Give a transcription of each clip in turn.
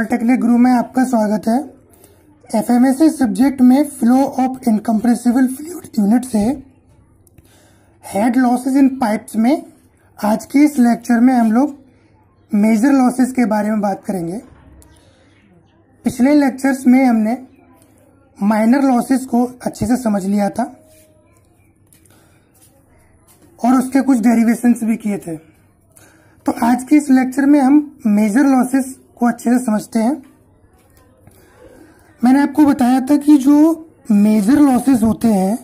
Polytechnic गुरु में आपका स्वागत है। एफएमएससी सब्जेक्ट में flow of incompressible fluid unit से हेड लॉसेस इन पाइप्स में आज के इस लेक्चर में हम लोग मेजर लॉसेस के बारे में बात करेंगे। पिछले लेक्चर्स में हमने माइनर लॉसेस को अच्छे से समझ लिया था और उसके कुछ डेरिवेशंस भी किए थे। तो आज के इस लेक्चर में हम मेजर लॉसेस को अच्छे से समझते हैं। मैंने आपको बताया था कि जो मेजर लॉसेस होते हैं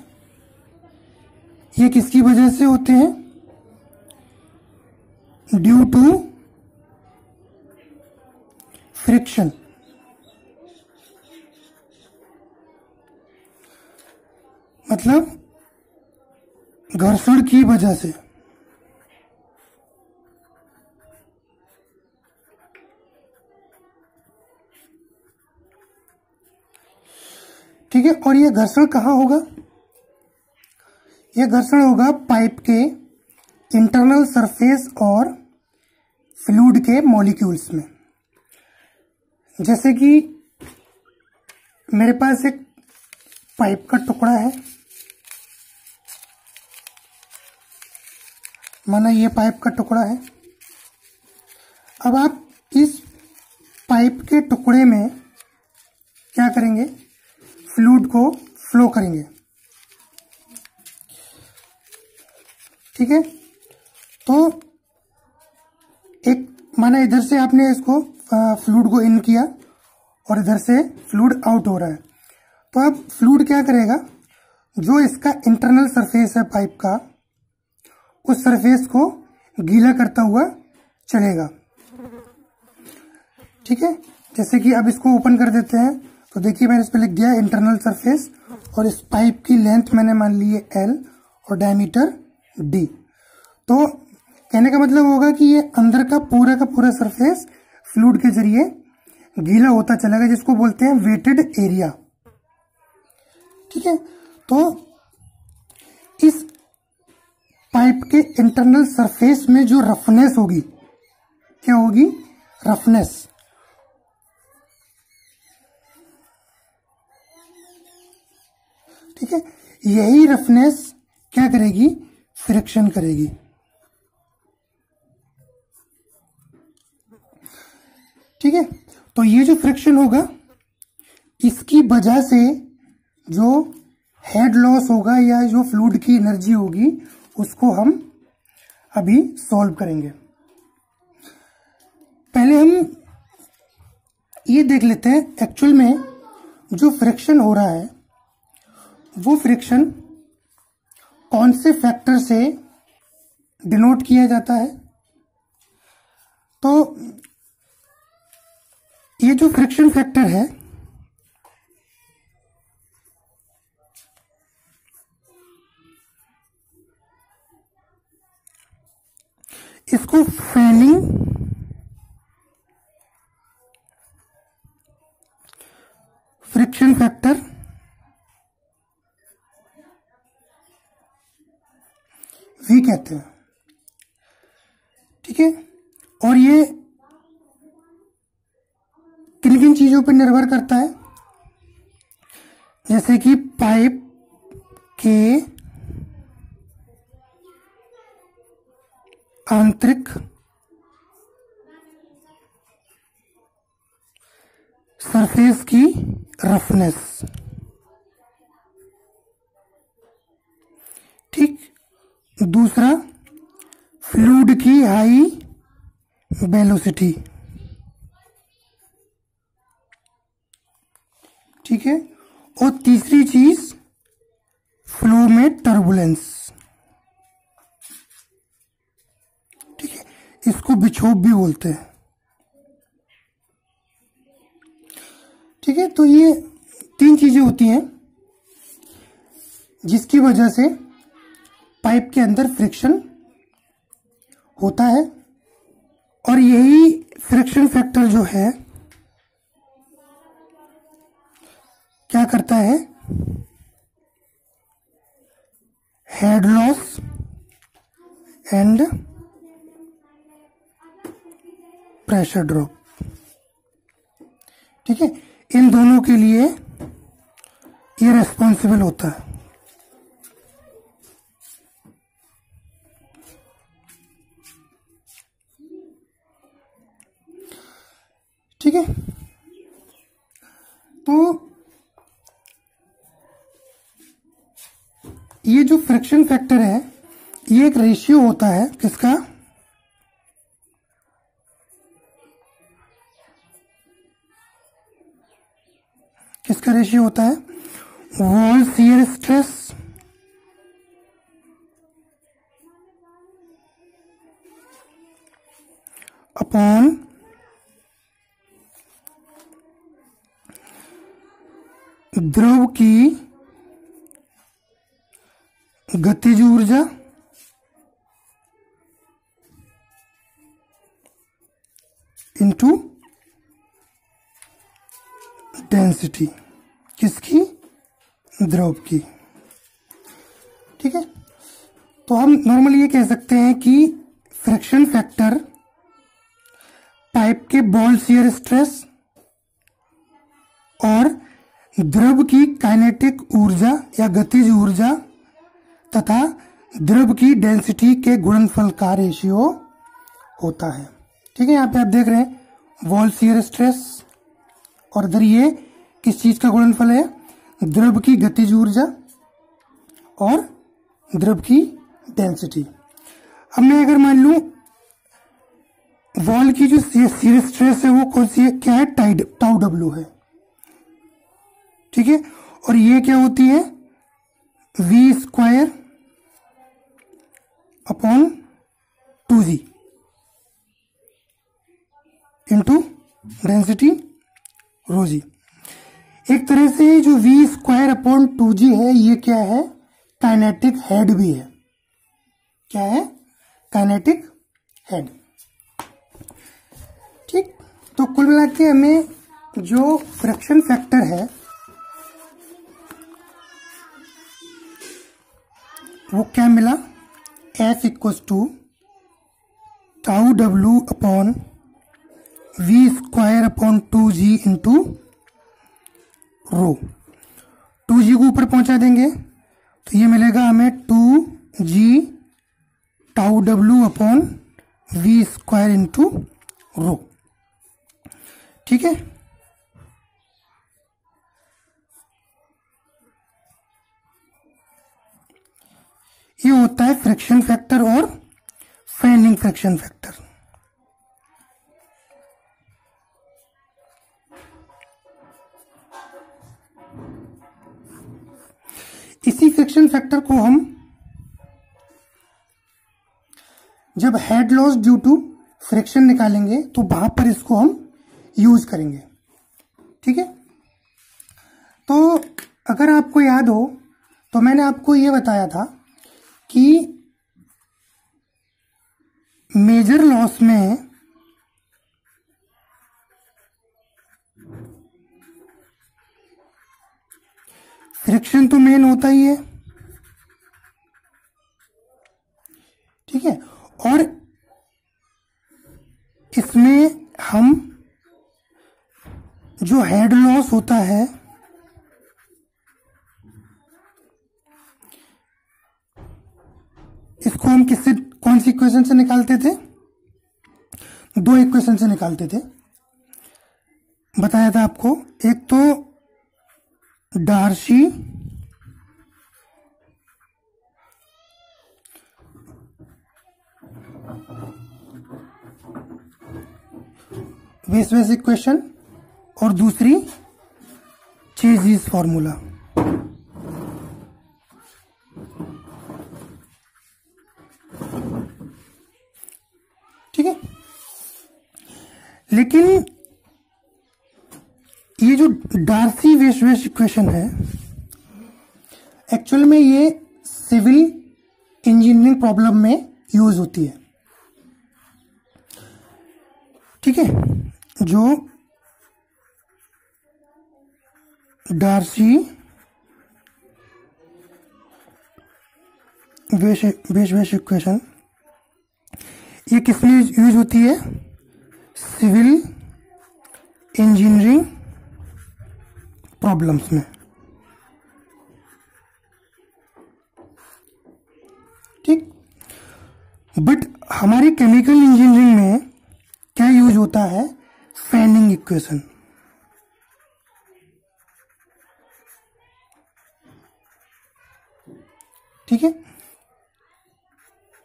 ये किसकी वजह से होते हैं? Due to friction. मतलब घर्षण की वजह से। ठीक है, और ये घर्षण कहाँ होगा? यह घर्षण होगा पाइप के इंटरनल सरफेस और फ्लूइड के मॉलिक्यूल्स में। जैसे कि मेरे पास एक पाइप का टुकड़ा है, माना ये पाइप का टुकड़ा है। अब आप इस पाइप के टुकड़े में क्या करेंगे? फ्लूइड को फ्लो करेंगे। ठीक है, तो एक माना इधर से आपने इसको फ्लूइड को इन किया और इधर से फ्लूइड आउट हो रहा है। तो अब फ्लूइड क्या करेगा? जो इसका इंटरनल सरफेस है पाइप का, उस सरफेस को गीला करता हुआ चलेगा। ठीक है, जैसे कि अब इसको ओपन कर देते हैं तो देखिए मैंने इस पर लिख दिया इंटरनल सरफेस और इस पाइप की लेंथ मैंने मान ली है L और डायमीटर D। तो कहने का मतलब होगा कि ये अंदर का पूरा सरफेस फ्लूइड के जरिए गीला होता चलेगा, जिसको बोलते हैं वेटेड एरिया। ठीक है, तो इस पाइप के इंटरनल सरफेस में जो रफनेस होगी, क्या होगी? रफनेस। ठीक है, यही रफनेस क्या करेगी? फ्रिक्शन करेगी। ठीक है, तो ये जो फ्रिक्शन होगा इसकी वजह से जो हेड लॉस होगा या जो फ्लूइड की एनर्जी होगी उसको हम अभी सॉल्व करेंगे। पहले हम ये देख लेते हैं एक्चुअल में जो फ्रिक्शन हो रहा है वो फ्रिक्शन कौन से फैक्टर से डिनोट किया जाता है। तो ये जो फ्रिक्शन फैक्टर है इसको फैनिंग फ्रिक्शन फैक्टर भी कहते हैं। ठीक है, और ये किन किन चीजों पर निर्भर करता है? जैसे कि पाइप के आंतरिक सरफेस की रफनेस। ठीक, दूसरा फ्लूइड की हाई वेलोसिटी। ठीक है, और तीसरी चीज फ्लो में टर्बुलेंस। ठीक है, इसको विक्षोभ भी बोलते हैं। ठीक है, तो ये तीन चीजें होती हैं जिसकी वजह से पाइप के अंदर फ्रिक्शन होता है, और यही फ्रिक्शन फैक्टर जो है क्या करता है? Head loss and pressure drop. ठीक है, इन दोनों के लिए ये रेस्पॉन्सिबल होता है। ठीक है, तो ये जो फ्रिक्शन फैक्टर है ये एक रेशियो होता है किसका, किसका रेशियो होता है, वॉल शियर स्ट्रेस अपॉन द्रव की गतिज ऊर्जा इंटू डेंसिटी, किसकी, द्रव की। ठीक है, तो हम नॉर्मली ये कह सकते हैं कि फ्रिक्शन फैक्टर पाइप के बॉल शियर स्ट्रेस और द्रव की काइनेटिक ऊर्जा या गतिज ऊर्जा तथा द्रव की डेंसिटी के गुणनफल का रेशियो होता है। ठीक है, यहाँ पे आप देख रहे हैं वॉल शियर स्ट्रेस और इधर ये किस चीज का गुणनफल है, द्रव की गतिज ऊर्जा और द्रव की डेंसिटी। अब मैं अगर मान लूं वॉल की जो शियर स्ट्रेस है वो कौन सी है, क्या है, टाउ डब्ल्यू है। ठीक है, और ये क्या होती है, v square upon 2g into density rho g. एक तरह से जो वी स्क्वायर अपॉन 2g है ये क्या है, काइनेटिक हेड भी है। क्या है, काइनेटिक हेड। ठीक, तो कुल मिला के हमें जो फ्रिक्शन फैक्टर है वो क्या मिला, F equals to tau W upon V square upon 2g into rho. 2g को ऊपर पहुंचा देंगे तो ये मिलेगा हमें 2g tau W upon V square into rho. ठीक है, ये होता है फ्रिक्शन फैक्टर और फैनिंग फ्रिक्शन फैक्टर। इसी फ्रिक्शन फैक्टर को हम जब head loss due to friction निकालेंगे तो वहां पर इसको हम यूज करेंगे। ठीक है, तो अगर आपको याद हो तो मैंने आपको यह बताया था कि मेजर लॉस में फ्रिक्शन तो मेन होता ही है। ठीक है, और इसमें हम जो हेड लॉस होता है इसको हम किससे, कौन सी इक्वेशन से निकालते थे, दो इक्वेशन से निकालते थे, बताया था आपको। एक तो डार्सी वेस्वेस इक्वेशन और दूसरी चेज़िस फॉर्मूला। ठीक है, लेकिन ये जो डार्सी वेस्वेस इक्वेशन है एक्चुअल में ये सिविल इंजीनियरिंग प्रॉब्लम में यूज होती है। ठीक है, जो डार्सी वेस्वेस इक्वेशन ये किस लिए यूज होती है, सिविल इंजीनियरिंग प्रॉब्लम्स में। ठीक, बट हमारी केमिकल इंजीनियरिंग में क्या यूज होता है? Fanning equation. ठीक है,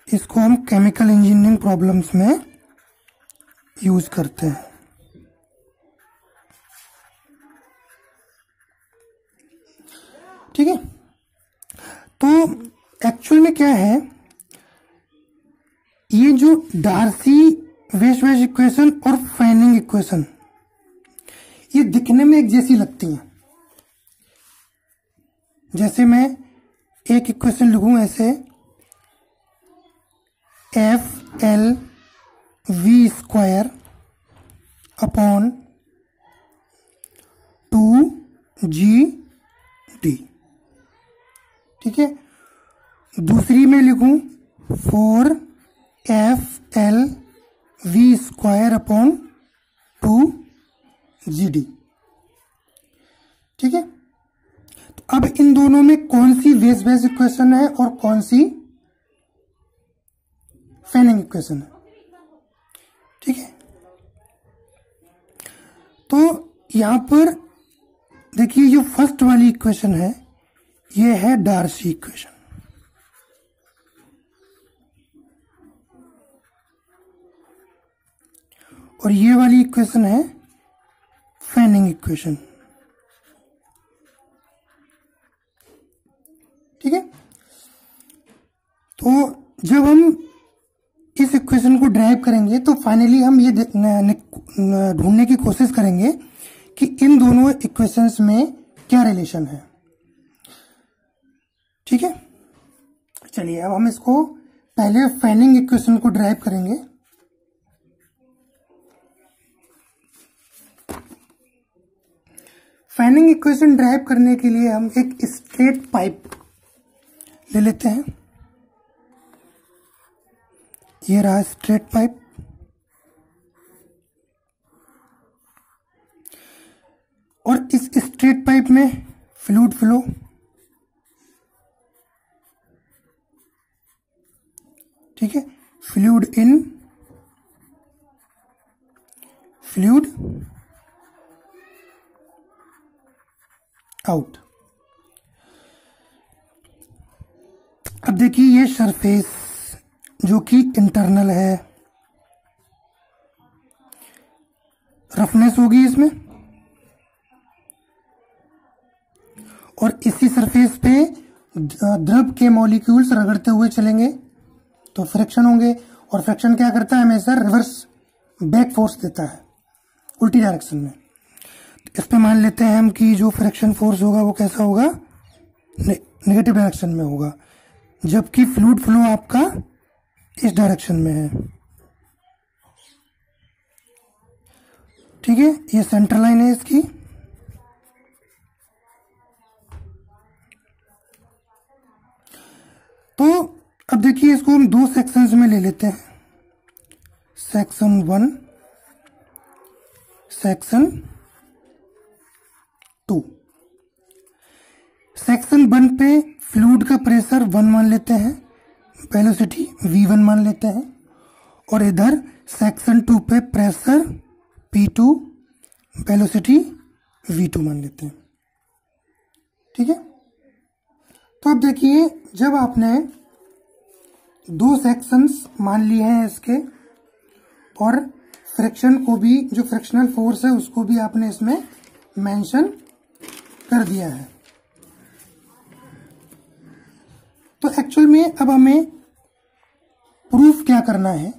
इसको हम केमिकल इंजीनियरिंग प्रॉब्लम्स में यूज करते हैं। ठीक है, तो एक्चुअल में क्या है, ये जो डार्सी वेशवेज इक्वेशन और फैनिंग इक्वेशन ये दिखने में एक जैसी लगती हैं। जैसे मैं एक इक्वेशन लिखूं ऐसे, F L V square upon 2 जी डी। ठीक है, दूसरी में लिखूं 4 F L V square upon 2 जी डी। ठीक है, तो अब इन दोनों में कौन सी वेज इक्वेशन है और कौन सी फैनिंग इक्वेशन है? ठीक है, तो यहां पर देखिए जो फर्स्ट वाली इक्वेशन है ये है डार्सी इक्वेशन, और ये वाली इक्वेशन है फैनिंग इक्वेशन। ठीक है, तो जब हम इस इक्वेशन को ड्राइव करेंगे तो फाइनली हम ये ढूंढने की कोशिश करेंगे कि इन दोनों इक्वेशंस में क्या रिलेशन है। ठीक है, चलिए अब हम इसको पहले फैनिंग इक्वेशन को ड्राइव करेंगे। फैनिंग इक्वेशन ड्राइव करने के लिए हम एक स्ट्रेट पाइप ले लेते हैं। ये रहा स्ट्रेट पाइप, और इस स्ट्रेट पाइप में फ्लूइड फ्लो। ठीक है, फ्लूइड इन, फ्लूइड आउट। अब देखिए ये सरफेस जो कि इंटरनल है, रफनेस होगी इसमें, और इसी सरफेस पे द्रव के मॉलिक्यूल्स रगड़ते हुए चलेंगे तो फ्रिक्शन होंगे, और फ्रिक्शन क्या करता है, हमेशा रिवर्स बैक फोर्स देता है उल्टी डायरेक्शन में। इस पे मान लेते हैं हम कि जो फ्रिक्शन फोर्स होगा वो कैसा होगा, नेगेटिव डायरेक्शन में होगा, जबकि फ्लूइड फ्लो आपका इस डायरेक्शन में है। ठीक है, ये सेंटर लाइन है इसकी। तो अब देखिए इसको हम दो सेक्शंस में ले लेते हैं, सेक्शन 1, सेक्शन 2। सेक्शन 1 पे फ्लूइड का प्रेशर 1 मान लेते हैं, वेलोसिटी v1 मान लेते हैं, और इधर सेक्शन 2 पे प्रेशर p2, वेलोसिटी v2 मान लेते हैं। ठीक है, तो अब देखिए जब आपने दो सेक्शंस मान लिए हैं इसके, और फ्रिक्शन को भी, जो फ्रिक्शनल फोर्स है उसको भी आपने इसमें मेंशन कर दिया है, तो एक्चुअल में अब हमें प्रूफ क्या करना है?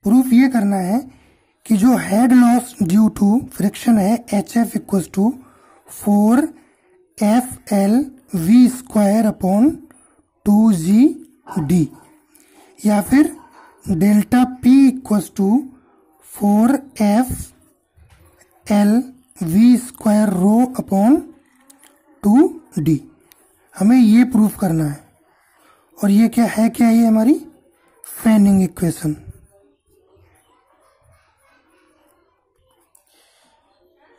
प्रूफ ये करना है कि जो head loss due to friction है HF equal to 4FL V² upon 2GD, या फिर delta P equal to 4FL V² rho upon 2D। हमें ये प्रूफ करना है, और ये क्या है, क्या ये हमारी फैनिंग इक्वेशन।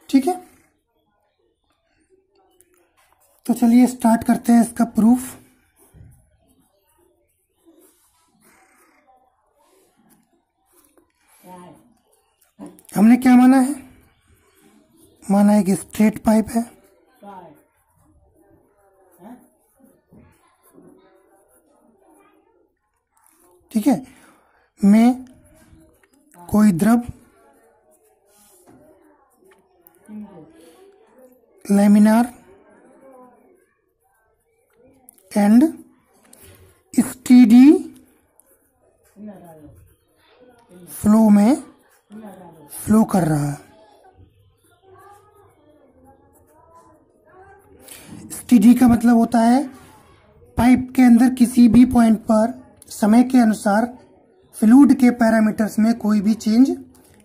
ठीक है, तो चलिए स्टार्ट करते हैं इसका प्रूफ। हमने क्या माना है? माना है कि स्ट्रेट पाइप है, ठीक है, में कोई द्रव लैमिनार एंड स्टीडी फ्लो में फ्लो कर रहा है। स्टीडी का मतलब होता है पाइप के अंदर किसी भी पॉइंट पर समय के अनुसार फ्लूइड के पैरामीटर्स में कोई भी चेंज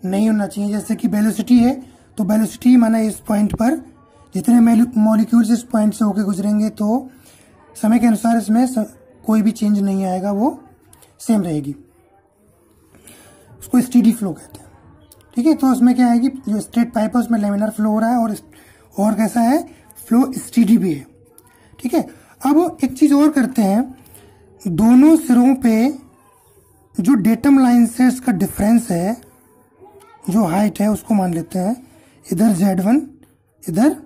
नहीं होना चाहिए। जैसे कि वेलोसिटी है, तो वेलोसिटी माना इस पॉइंट पर जितने मॉलिक्यूल्स इस पॉइंट से होकर गुजरेंगे तो समय के अनुसार इसमें कोई भी चेंज नहीं आएगा, वो सेम रहेगी। उसको स्टीडी फ्लो कहते हैं, ठीक है। तो उसमें क्या है कि जो स्ट्रेट पाइप है उसमें लैमिनार फ्लो हो रहा है और कैसा है, फ्लो स्टीडी भी है, ठीक है। अब एक चीज और करते हैं, दोनों सिरों पे जो डेटम लाइन से इसका डिफरेंस है, जो हाइट है उसको मान लेते हैं, इधर Z1 इधर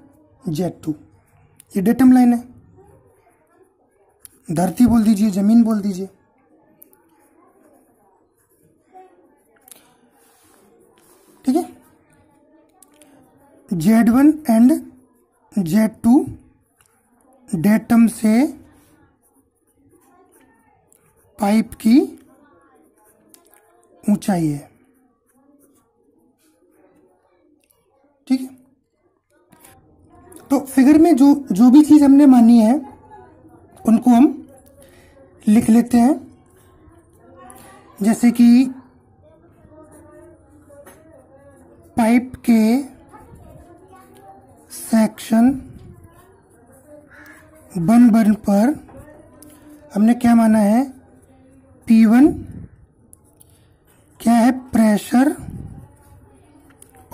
Z2, ये डेटम लाइन है। धरती बोल दीजिए, जमीन बोल दीजिए, ठीक है। Z1 एंड Z2 डेटम से पाइप की ऊंचाई है, ठीक है। तो फिगर में जो भी चीज हमने मानी है उनको हम लिख लेते हैं। जैसे कि पाइप के सेक्शन 1 पर हमने क्या माना है, P1 क्या है, प्रेशर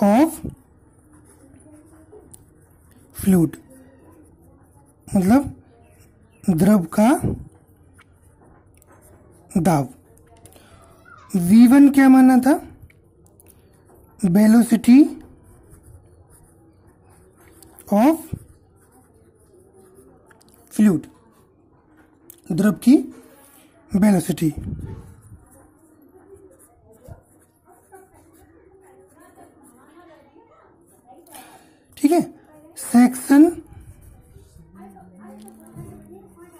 ऑफ फ्लूइड, मतलब द्रव का दाब। V1 क्या माना था, वेलोसिटी ऑफ फ्लूइड, द्रव की वेलोसिटी, ठीक है। सेक्शन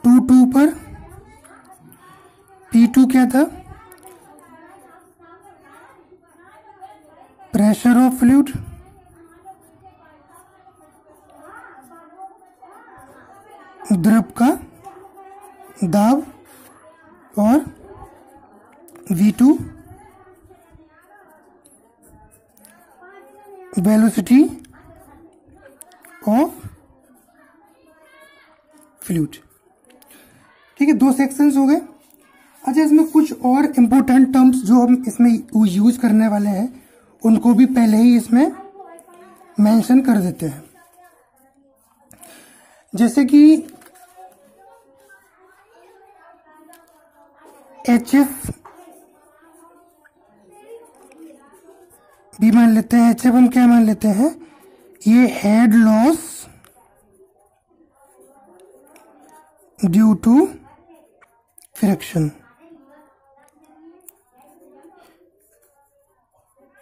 2 पर P2 क्या था, प्रेशर ऑफ फ्लूइड, द्रव का दाब, और V2 वेलोसिटी ऑफ फ्लूइड, ठीक है। 2 सेक्शंस हो गए। अच्छा, इसमें कुछ और इम्पोर्टेंट टर्म्स जो हम इसमें यूज करने वाले हैं उनको भी पहले ही इसमें मेंशन कर देते हैं। जैसे कि HF भी मान लेते हैं। HF हम क्या मान लेते हैं, ये head loss due to friction,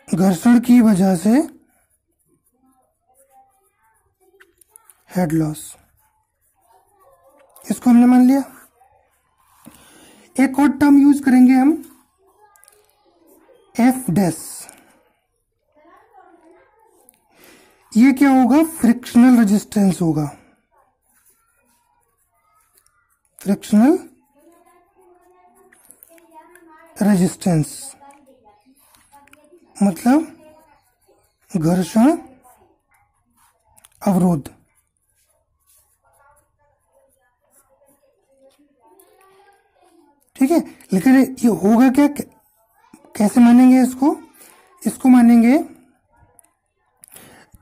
घर्षण की वजह से हेड लॉस, इसको हमने मान लिया। एक और टर्म यूज करेंगे हम, F डैश। ये क्या होगा, फ्रिक्शनल रेजिस्टेंस होगा, फ्रिक्शनल रेजिस्टेंस मतलब घर्षण अवरोध, ठीक है। लेकिन ये होगा क्या, कैसे मानेंगे इसको मानेंगे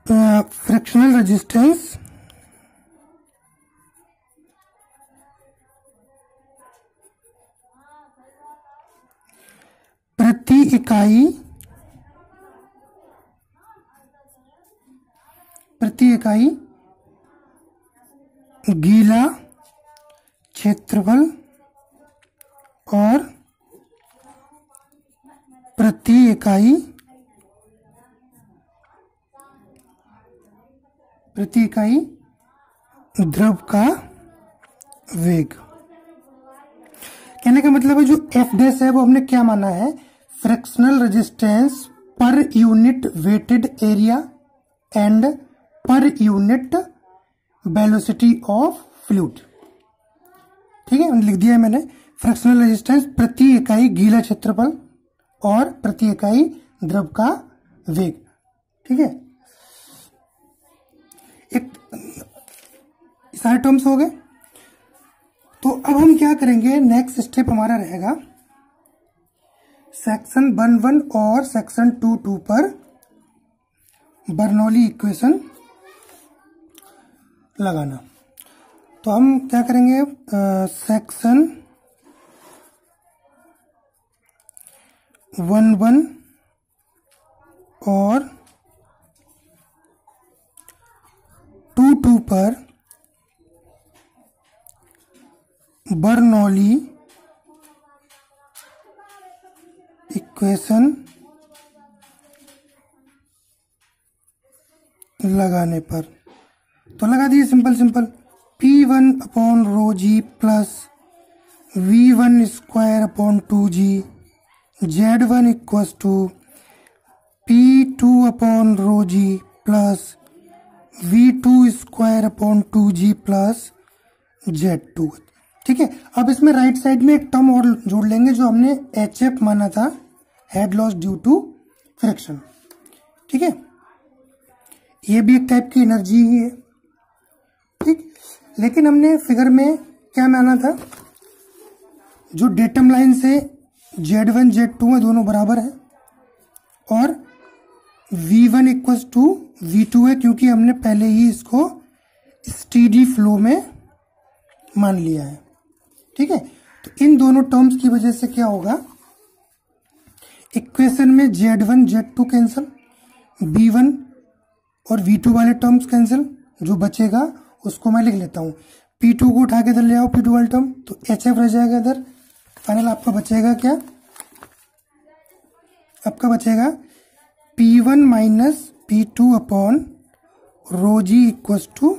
फ्रिक्शनल रेजिस्टेंस प्रति इकाई गीला क्षेत्रफल और प्रति इकाई द्रव का वेग। कहने का मतलब है जो एफ डैश है वो हमने क्या माना है, fractional resistance per unit wetted area and per unit velocity of fluid. ठीक है, लिख दिया है मैंने, फ्रैक्शनल रेजिस्टेंस प्रति इकाई गीला क्षेत्रफल और प्रति इकाई द्रव का वेग। ठीक है, एक सारे टर्म्स हो गए। तो अब हम क्या करेंगे, नेक्स्ट स्टेप हमारा रहेगा सेक्शन 1.1 और सेक्शन 2.2 पर बर्नौली इक्वेशन लगाना। तो हम क्या करेंगे, सेक्शन 1.1 और 2.2 पर बर्नौली इक्वेशन लगाने पर, तो लगा दिए simple P1 upon rho G plus V1 square upon 2G Z1 equals to P2 upon rho G plus V2 square upon 2G plus Z2। ठीक है, अब इसमें राइट साइड में एक टर्म और जोड़ लेंगे जो हमने HF माना था, head loss due to friction. ठीक है, ये भी एक टाइप की एनर्जी ही है। ठीक, लेकिन हमने फिगर में क्या माना था, जो डेटम लाइन से Z1 Z2 है दोनों बराबर है और V1 इक्वल्स टू V2 है, क्योंकि हमने पहले ही इसको स्टीडी फ्लो में मान लिया है। ठीक है, तो इन दोनों टर्म्स की वजह से क्या होगा, इक्वेशन में Z1 Z2 कैंसिल, V1 और V2 वाले टर्म्स कैंसिल, जो बचेगा उसको मैं लिख लेता हूँ। P2 को उठा के इधर ले आओ, P2 वाला टर्म, तो HF रह जाएगा इधर। फाइनल आपका बचेगा क्या, आपका बचेगा P1 minus P2 upon rho g equals to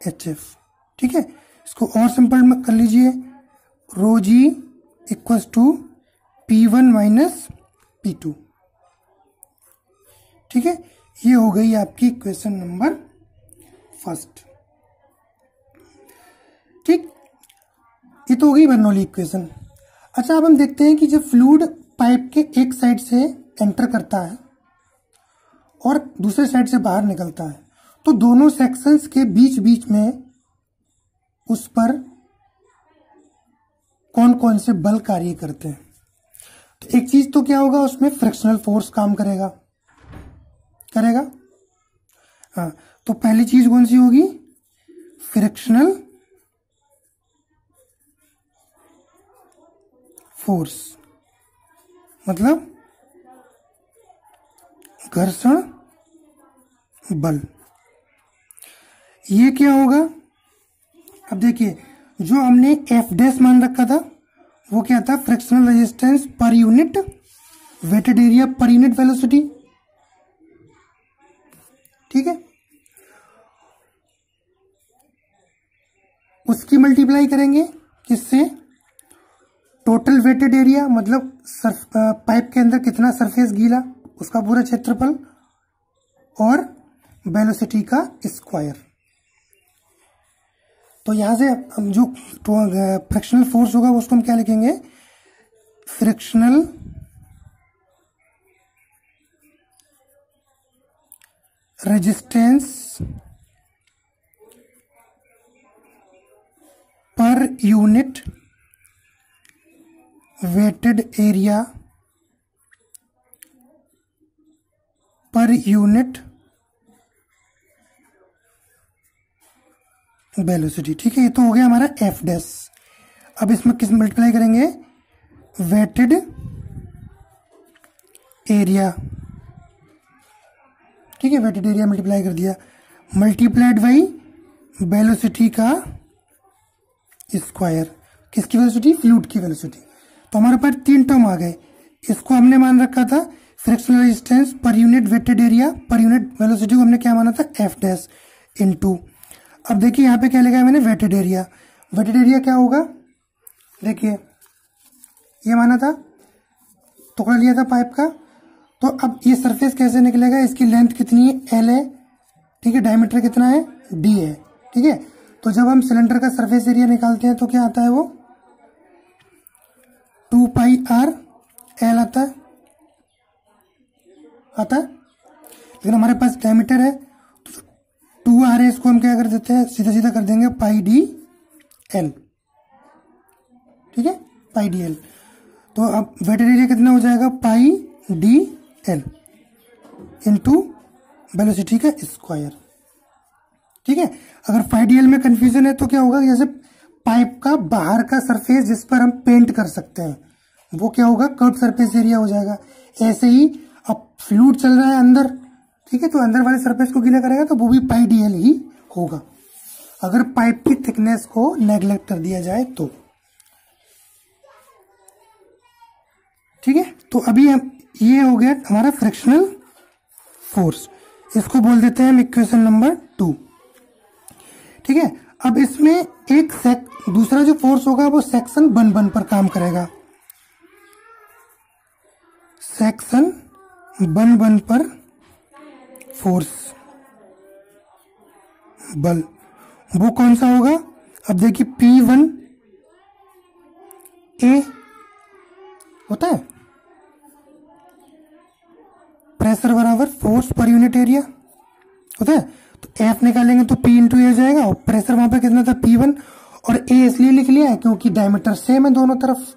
HF। ठीक है, इसको और सिंपल कर लीजिए, rho g equals to P1 minus P2। ठीक है, ये हो गई आपकी इक्वेशन नंबर फर्स्ट। ठीक, ये तो हो गई बर्नौली इक्वेशन। अच्छा, अब हम देखते हैं कि जब फ्लूइड पाइप के एक साइड से एंटर करता है और दूसरे साइड से बाहर निकलता है, तो दोनों सेक्शंस के बीच बीच में उस पर कौन कौन से बल कार्य करते हैं। तो एक चीज तो क्या होगा, उसमें फ्रिक्शनल फोर्स काम करेगा। हाँ, तो पहली चीज कौन सी होगी, फ्रिक्शनल फोर्स, मतलब घर्षण बल। ये क्या होगा, अब देखिए, जो हमने एफ डैश मान रखा था वो क्या था, frictional resistance per unit wetted area per unit velocity. ठीक है, उसकी मल्टीप्लाई करेंगे किससे, टोटल वेटेड एरिया, मतलब पाइप के अंदर कितना सरफेस गीला, उसका पूरा क्षेत्रफल, और वेलोसिटी का स्क्वायर। तो यहां से हम जो फ्रिक्शनल फोर्स होगा उसको हम क्या लिखेंगे, frictional resistance per unit wetted area per unit velocity. ठीक है, ये तो हो गया हमारा एफ डैश। अब इसमें किस मल्टीप्लाई करेंगे, वेटेड एरिया, ठीक है, वेटेड एरिया मल्टीप्लाई कर दिया, मल्टीप्लाइड बाई वेलोसिटी का स्क्वायर। किसकी वेलोसिटी? फ्लूइड की वेलोसिटी। तो हमारे पास 3 टर्म आ गए। इसको हमने मान रखा था frictional resistance per unit wetted area per unit velocity को हमने क्या माना था? F dash into. अब देखिए यहाँ पे क्या लिखा है मैंने? Wetted area. वेटेड एरिया क्या होगा? देखिए ये माना था, टुकड़ा लिया था पाइप का। तो अब ये सरफेस कैसे निकलेगा? इसकी लेंथ कितनी है? एल है, ठीक है, डायमीटर कितना है? डी है, ठीक है। तो जब हम सिलेंडर का सरफेस एरिया निकालते हैं तो क्या आता है? वो 2 पाई आर एल आता है, लेकिन हमारे पास डायमीटर है तो 2 आर है, इसको हम क्या कर देते हैं? सीधा सीधा कर देंगे पाई डी एल, ठीक है, पाई डी एल। तो अब वेटेड एरिया कितना हो जाएगा? पाई डी एल इंटू वेलोसिटी का स्क्वायर, ठीक है। अगर पाई डी एल में कंफ्यूजन है तो क्या होगा? जैसे पाइप का बाहर का सरफेस जिस पर हम पेंट कर सकते हैं वो क्या होगा? कर्व सरफेस एरिया हो जाएगा। ऐसे ही अब फ्लूइड चल रहा है अंदर, ठीक है, तो अंदर वाले सरफेस को गीला करेगा तो वो भी पाई डी एल ही होगा, अगर पाइप की थिकनेस को नेग्लेक्ट कर दिया जाए तो, ठीक है। तो अभी हम ये हो गया हमारा फ्रिक्शनल फोर्स, इसको बोल देते हैं हम इक्वेशन नंबर 2, ठीक है। अब इसमें एक दूसरा जो फोर्स होगा वो सेक्शन 1 पर काम करेगा। सेक्शन 1 पर फोर्स बल वो कौन सा होगा? अब देखिए P1 A होता है, प्रेशर बराबर फोर्स पर यूनिट एरिया होता है। तो F निकालेंगे तो P इंटू ए हो जाएगा, और प्रेशर वहां पे कितना था? P1, और A इसलिए लिख लिया है क्योंकि डायमीटर सेम है दोनों तरफ,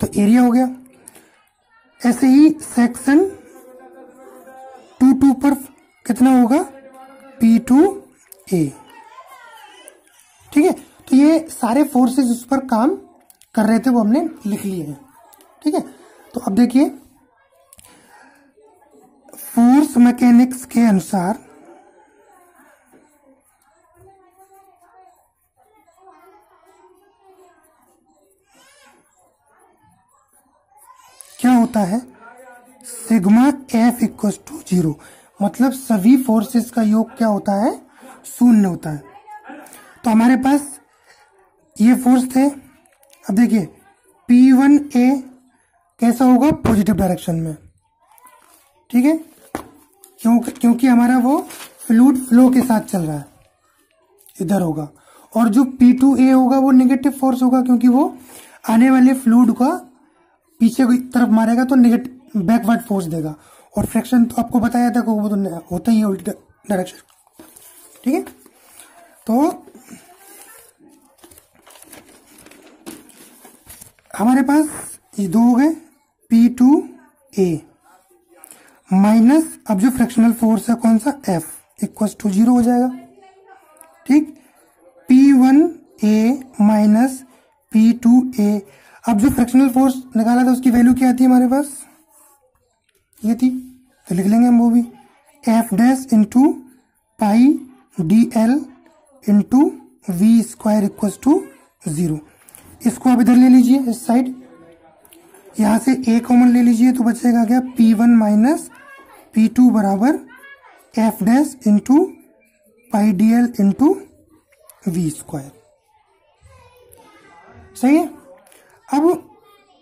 तो एरिया हो गया। ऐसे ही सेक्शन 2 पर कितना होगा? P2A, ठीक है। तो ये सारे फोर्सेस उस पर काम कर रहे थे वो हमने लिख लिए हैं, ठीक है। तो अब देखिए फोर्स मैकेनिक्स के अनुसार क्या होता है? सिग्मा एफ इक्वल टू 0, मतलब सभी फोर्सेस का योग क्या होता है? 0 होता है। तो हमारे पास ये फोर्स थे। अब देखिए P1A कैसा होगा? पॉजिटिव डायरेक्शन में, ठीक है, क्योंकि हमारा वो फ्लूइड फ्लो के साथ चल रहा है, इधर होगा। और जो P2A होगा वो नेगेटिव फोर्स होगा, क्योंकि वो आने वाले फ्लूइड का पीछे की तरफ मारेगा तो नेगेटिव बैकवर्ड फोर्स देगा। और फ्रिक्शन तो आपको बताया था कि वो तो होता ही है उल्टी डायरेक्शन, ठीक है। तो हमारे पास ये 2 हो गए, P2A माइनस, अब जो फ्रिक्शनल फोर्स है कौन सा? F इक्वल टू 0 हो जाएगा, ठीक। P1A minus P2A। अब जो फ्रिक्शनल फोर्स निकाला था उसकी वैल्यू क्या थी हमारे पास? ये थी, तो लिख लेंगे हम वो भी, F dash into pi D L into we square equal to 0। इसको आप इधर ले लीजिए, इस साइड, यहां से A कॉमन ले लीजिए तो बचेगा क्या? P1 माइनस P2 बराबर F dash into pi D L into we square, सही है। अब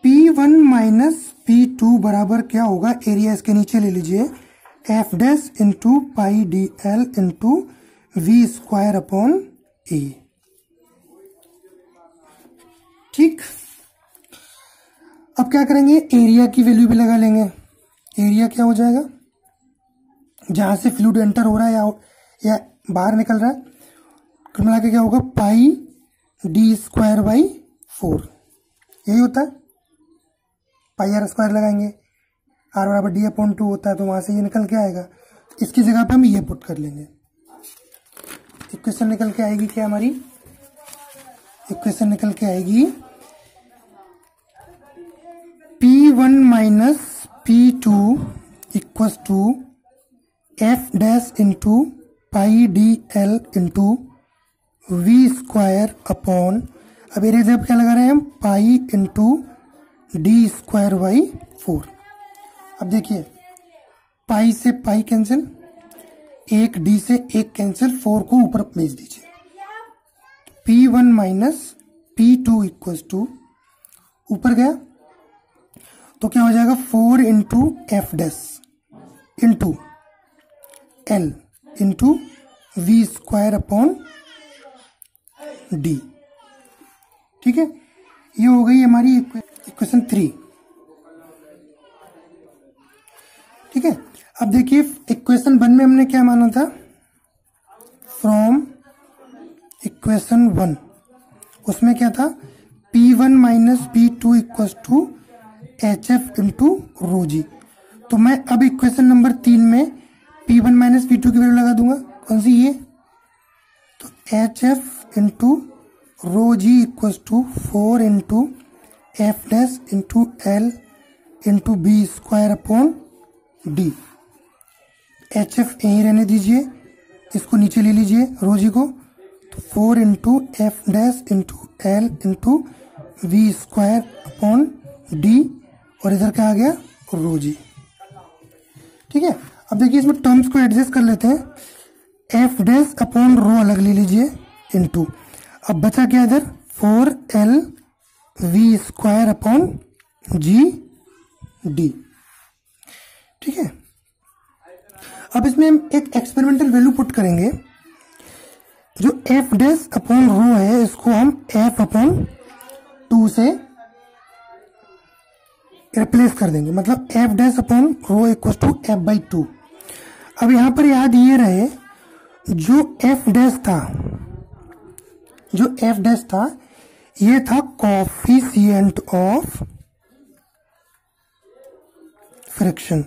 P1 माइनस P2 बराबर क्या होगा? एरिया इसके नीचे ले लीजिए, F dash into pi D L into we square upon a, ठीक। अब क्या करेंगे? एरिया की वैल्यू भी लगा लेंगे। एरिया क्या हो जाएगा? जहां से फ्लूइड एंटर हो रहा है या बाहर निकल रहा है, कुल मिला के क्या होगा? पाई डी स्क्वायर बाई 4, यही होता है। पाई आर स्क्वायर लगाएंगे, आर बराबर डी अपॉन 2 होता है, तो वहां से ये निकल के आएगा। इसकी जगह पे हम ये पुट कर लेंगे। इक्वेशन निकल के आएगी क्या हमारी? इक्वेशन निकल के आएगी P1 minus P2 equals to F dash into pi D L into we square upon, अब एरिया जब क्या लगा रहे हैं हम, pi into D square by 4। अब देखिए पाई से पाई कैंसिल, एक डी से एक कैंसिल, 4 को ऊपर भेज दीजिए। P1 minus P2 equals to, ऊपर गया तो क्या हो जाएगा 4 into F dash into L into we square upon D. ठीक है, ये हो गई हमारी इक्वेशन 3। ठीक है, अब देखिए इक्वेशन 1 में हमने क्या माना था, फ्रॉम इक्वेशन 1 उसमें क्या था, P1 minus P2 equals to HF into rho g. तो मैं अब इक्वेशन नंबर 3 में P1 माइनस P2 की वैल्यू लगा दूंगा, कौन सी, ये, तो HF into rho G equals to 4 into F dash into L into B square upon D. HF यहीं रहने दीजिए, इसको नीचे ले लीजिए रो जी को, तो 4 into F dash into L into we square upon D, और इधर क्या आ गया, रो जी। ठीक है, अब देखिए इसमें टर्म्स को एडजस्ट कर लेते हैं, एफ डैश अपॉन रो अलग ले लीजिए इंटू, अब बचा क्या इधर, 4L V square upon G D. ठीक है, अब इसमें हम एक एक्सपेरिमेंटल वैल्यू पुट करेंगे, जो एफ डैश अपॉन रो है इसको हम एफ अपॉन 2 से रिप्लेस कर देंगे, मतलब F dash upon rho equal to F by 2। अब यहां पर याद ये रहे, जो एफ डैश था ये था कोफिशिएंट ऑफ फ्रिक्शन,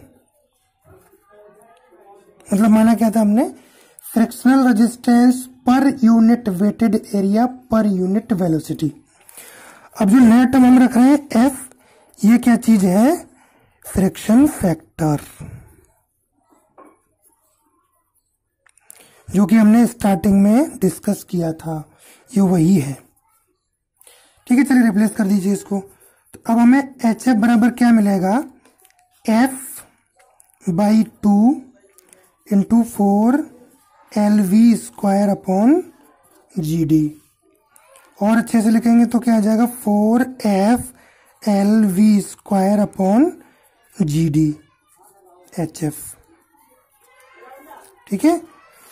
मतलब माना क्या था हमने, frictional resistance per unit wetted area per unit velocity. अब जो नया टर्म हम रख रहे हैं एफ, ये क्या चीज है, फ्रिक्शन फैक्टर, जो कि हमने स्टार्टिंग में डिस्कस किया था, ये वही है। ठीक है, चलिए रिप्लेस कर दीजिए इसको। तो अब हमें एच एफ बराबर क्या मिलेगा, F by 2 into 4L V square upon G D, और अच्छे से लिखेंगे तो क्या आ जाएगा, 4FL we square upon G D H F. ठीक है,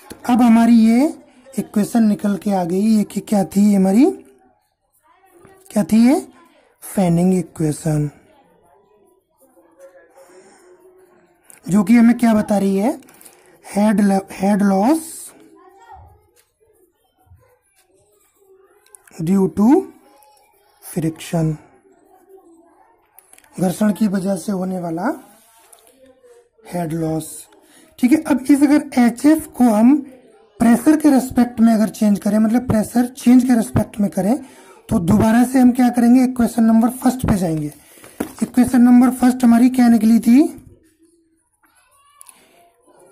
तो अब हमारी ये इक्वेशन निकल के आ गई, ये कि क्या थी हमारी, क्या थी ये, फैनिंग इक्वेशन, जो कि हमें क्या बता रही है, head loss due to friction, घर्षण की वजह से होने वाला हेड लॉस। ठीक है, अब इस अगर HF को हम प्रेशर के रेस्पेक्ट में अगर चेंज करें, मतलब प्रेशर चेंज के रेस्पेक्ट में करें, तो दोबारा से हम क्या करेंगे, इक्वेशन नंबर फर्स्ट पे जाएंगे। इक्वेशन नंबर फर्स्ट हमारी क्या निकली थी,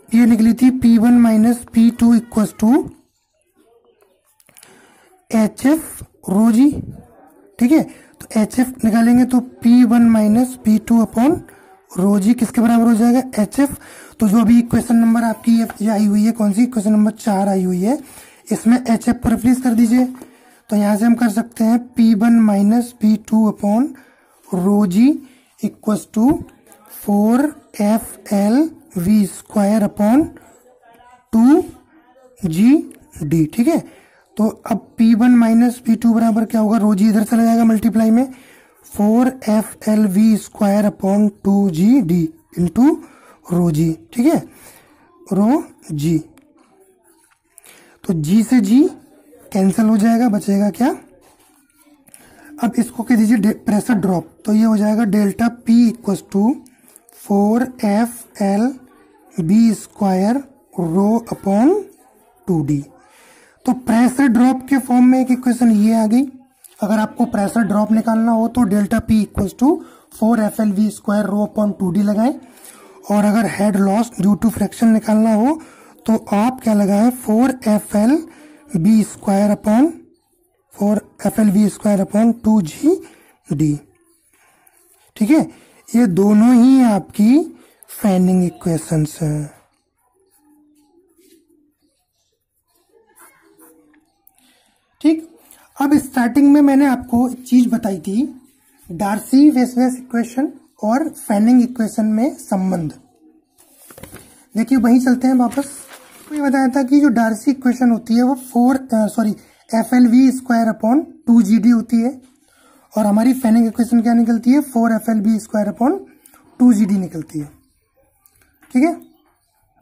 ये निकली थी P1 minus P2 equals to HF rho जी। ठीक है, तो HF निकालेंगे तो P1 minus P2 upon rho जी किसके बराबर हो जाएगा, HF। तो जो अभी इक्वेशन नंबर आपकी ये आई हुई है, कौन सी, इक्वेशन नंबर 4 आई हुई है, इसमें HF को रिप्लेस कर दीजिए। तो यहां से हम कर सकते हैं P1 minus P2 upon rho G equals to 4FL we square upon 2GD। ठीक है, तो अब P1 माइनस P2 बराबर क्या होगा, रो जी इधर चला जाएगा मल्टीप्लाई में, 4FL we square upon 2GD into rho जी। ठीक है, रो जी, तो G से G कैंसिल हो जाएगा, बचेगा क्या, अब इसको कह दीजिए प्रेशर ड्रॉप, तो ये हो जाएगा delta P equals to 4FL B square rho upon 2D। तो प्रेशर ड्रॉप के फॉर्म में एक इक्वेशन ये आ गई, अगर आपको प्रेशर ड्रॉप निकालना हो तो delta P equals to 4FLV square rho upon 2D लगाएं। और अगर head loss due to friction निकालना हो तो आप क्या लगाएं, 4FLV स्क्वायर अपॉन 2GD। ठीक है, ये दोनों ही आपकी फैनिंग इक्वेशंस हैं। ठीक, अब स्टार्टिंग में मैंने आपको एक चीज बताई थी, डार्सी-वेसवेस इक्वेशन और फैनिंग इक्वेशन में संबंध। देखिए वहीं चलते हैं वापस। ये बताया था कि जो डार्सी इक्वेशन होती है वो FLV स्क्वायर अपॉन 2GD होती है, और हमारी फैनिंग इक्वेशन क्या निकलती है, 4FLV स्क्वायर अपॉन 2GD निकलती है। ठीक है,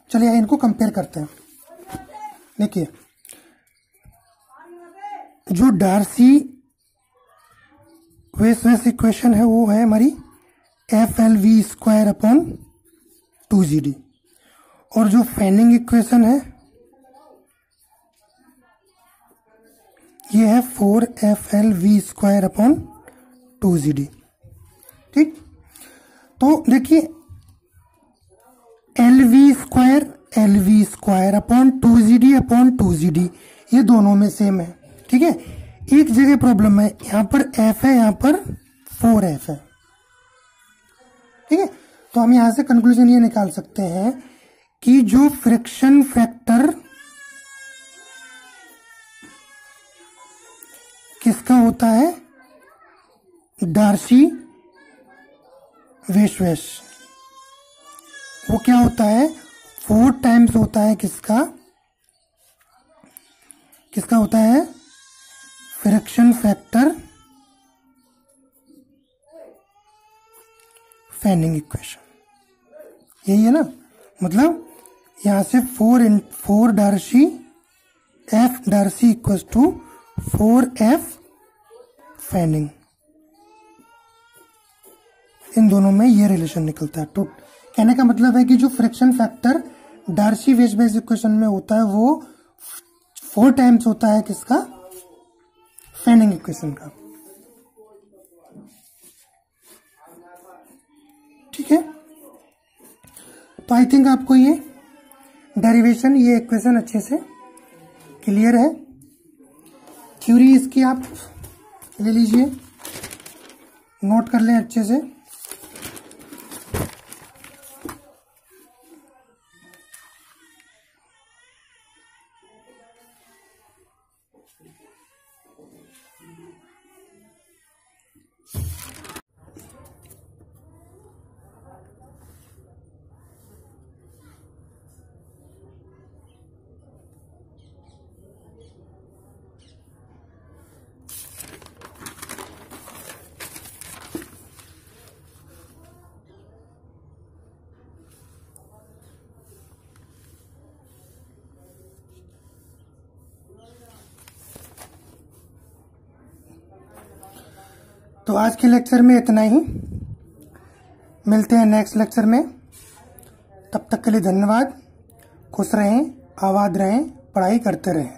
चलिए इनको कंपेयर करते हैं। देखिए जो डार्सी वेसवेस इक्वेशन है वो है हमारी FLV स्क्वायर अपॉन 2GD, और जो फैनिंग इक्वेशन है ये है 4FLV स्क्वायर अपॉन 2GD। ठीक, तो देखिए LV स्क्वायर अपॉन 2GD ये दोनों में सेम है। ठीक है, एक जगह प्रॉब्लम है, यहां पर F है, यहां पर 4F है। ठीक है, तो हम यहां से कंक्लूजन ये निकाल सकते हैं कि जो फ्रिक्शन फैक्टर किसका होता है, डार्सी वेसवेस, वो क्या होता है, 4 टाइम्स होता है किसका होता है, फ्रिक्शन फैक्टर फैनिंग इक्वेशन। यही है ना, मतलब यहां से 4 Darcy F Darcy equals to 4F Fanning, इन दोनों में ये रिलेशन निकलता है। तो कहने का मतलब है कि जो फ्रिक्शन फैक्टर डार्सी वेसवेस इक्वेशन में होता है वो 4 टाइम्स होता है किसका, फैनिंग इक्वेशन का। ठीक है, तो आई थिंक आपको ये डेरिवेशन, ये इक्वेशन अच्छे से क्लियर है। थ्योरी इसकी आप ले लीजिए, नोट कर लें अच्छे से। तो आज के लेक्चर में इतना ही, मिलते हैं नेक्स्ट लेक्चर में। तब तक के लिए धन्यवाद। खुश रहें, आबाद रहें, पढ़ाई करते रहें।